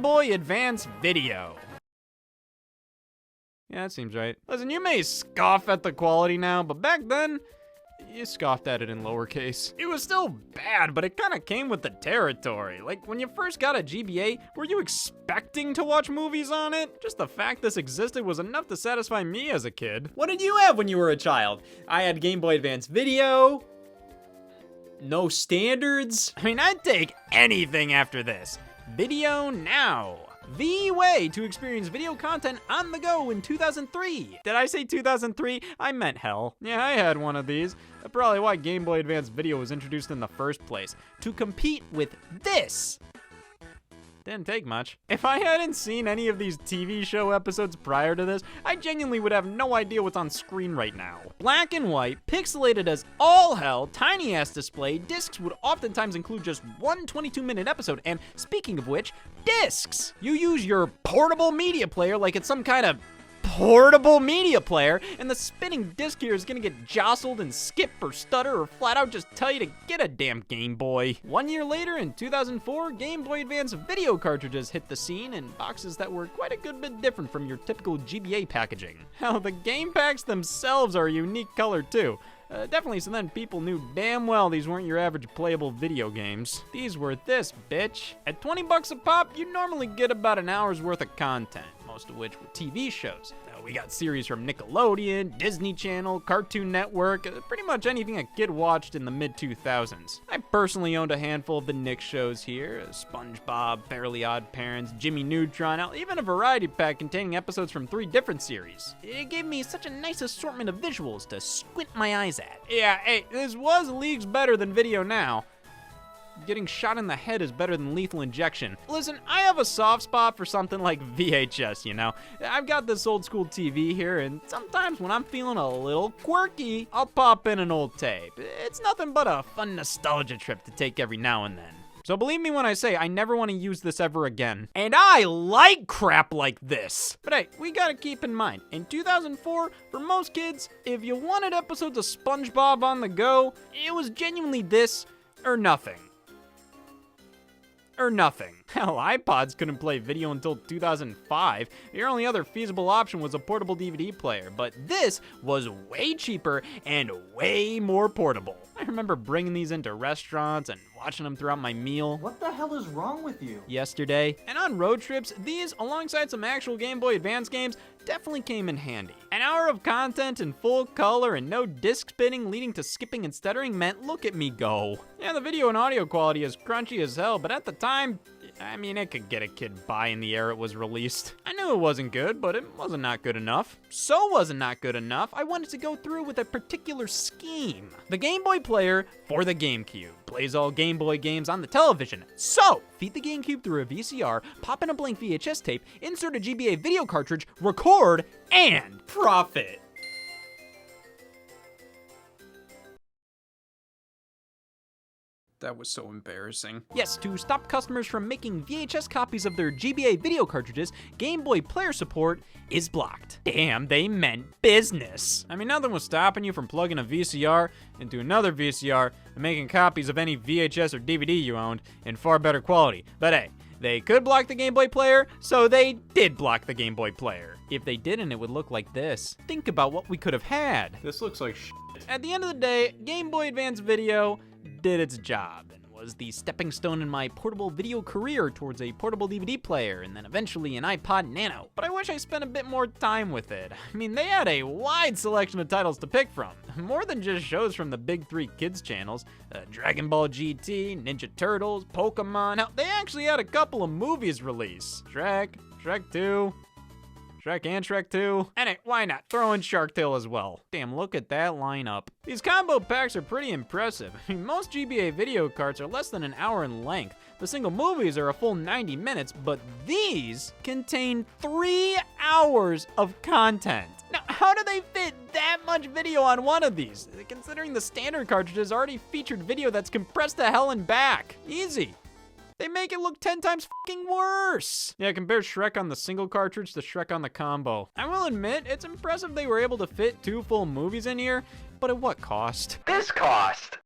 Game Boy Advance Video. Yeah, that seems right. Listen, you may scoff at the quality now, but back then, you scoffed at it in lowercase. It was still bad, but it kind of came with the territory. Like, when you first got a GBA, were you expecting to watch movies on it? Just the fact this existed was enough to satisfy me as a kid. What did you have when you were a child? I had Game Boy Advance Video. No standards. I mean, I'd take anything after this. Video now. The way to experience video content on the go in 2003. Did I say 2003? I meant hell. Yeah, I had one of these. That's probably why Game Boy Advance Video was introduced in the first place. To compete with this. Didn't take much. If I hadn't seen any of these TV show episodes prior to this, I genuinely would have no idea what's on screen right now. Black and white, pixelated as all hell, tiny ass display, discs would oftentimes include just one 22-minute episode, and speaking of which, discs! You use your portable media player like it's some kind of portable media player, and the spinning disc here is gonna get jostled and skip or stutter or flat out just tell you to get a damn Game Boy. 1 year later, in 2004, Game Boy Advance video cartridges hit the scene in boxes that were quite a good bit different from your typical GBA packaging. Hell, the game packs themselves are a unique color too. Definitely, so then people knew damn well these weren't your average playable video games. These were this, bitch. At 20 bucks a pop, you normally get about an hour's worth of content, most of which were TV shows. We got series from Nickelodeon, Disney Channel, Cartoon Network, pretty much anything a kid watched in the mid-2000s. I personally owned a handful of the Nick shows here, SpongeBob, Fairly Odd Parents, Jimmy Neutron, even a variety pack containing episodes from 3 different series. It gave me such a nice assortment of visuals to squint my eyes at. Yeah, hey, this was leagues better than video now. Getting shot in the head is better than lethal injection. Listen, I have a soft spot for something like VHS, you know? I've got this old school TV here, and sometimes when I'm feeling a little quirky, I'll pop in an old tape. It's nothing but a fun nostalgia trip to take every now and then. So believe me when I say I never want to use this ever again. And I like crap like this. But hey, we gotta keep in mind, in 2004, for most kids, if you wanted episodes of SpongeBob on the go, it was genuinely this or nothing. Or nothing. Hell, iPods couldn't play video until 2005. Your only other feasible option was a portable DVD player, but this was way cheaper and way more portable. I remember bringing these into restaurants and watching them throughout my meal. What the hell is wrong with you? Yesterday. And on road trips, these, alongside some actual Game Boy Advance games, definitely came in handy. An hour of content in full color and no disc spinning leading to skipping and stuttering meant look at me go. Yeah, the video and audio quality is crunchy as hell, but at the time, I mean, it could get a kid by in the era it was released. I knew it wasn't good, but it wasn't not good enough. So wasn't not good enough, I wanted to go through with a particular scheme. The Game Boy player for the GameCube plays all Game Boy games on the television. So, feed the GameCube through a VCR, pop in a blank VHS tape, insert a GBA video cartridge, record, and profit. That was so embarrassing. Yes, to stop customers from making VHS copies of their GBA video cartridges, Game Boy player support is blocked. Damn, they meant business. I mean, nothing was stopping you from plugging a VCR into another VCR and making copies of any VHS or DVD you owned in far better quality. But hey, they could block the Game Boy player, so they did block the Game Boy player. If they didn't, it would look like this. Think about what we could have had. This looks like shit. At the end of the day, Game Boy Advance Video did its job and was the stepping stone in my portable video career towards a portable DVD player and then eventually an iPod Nano. But I wish I spent a bit more time with it. I mean, they had a wide selection of titles to pick from. More than just shows from the big 3 kids channels. Dragon Ball GT, Ninja Turtles, Pokemon. Hell, they actually had a couple of movies released. Shrek 2. Shrek and Shrek 2. And hey, why not? Throw in Shark Tale as well. Damn, look at that lineup. These combo packs are pretty impressive. I mean, most GBA video carts are less than an hour in length. The single movies are a full 90 minutes, but these contain 3 hours of content. Now, how do they fit that much video on one of these? Considering the standard cartridges already featured video that's compressed to hell and back. Easy. They make it look 10 times fucking worse. Yeah, compare Shrek on the single cartridge to Shrek on the combo. I will admit, it's impressive they were able to fit 2 full movies in here, but at what cost? This cost.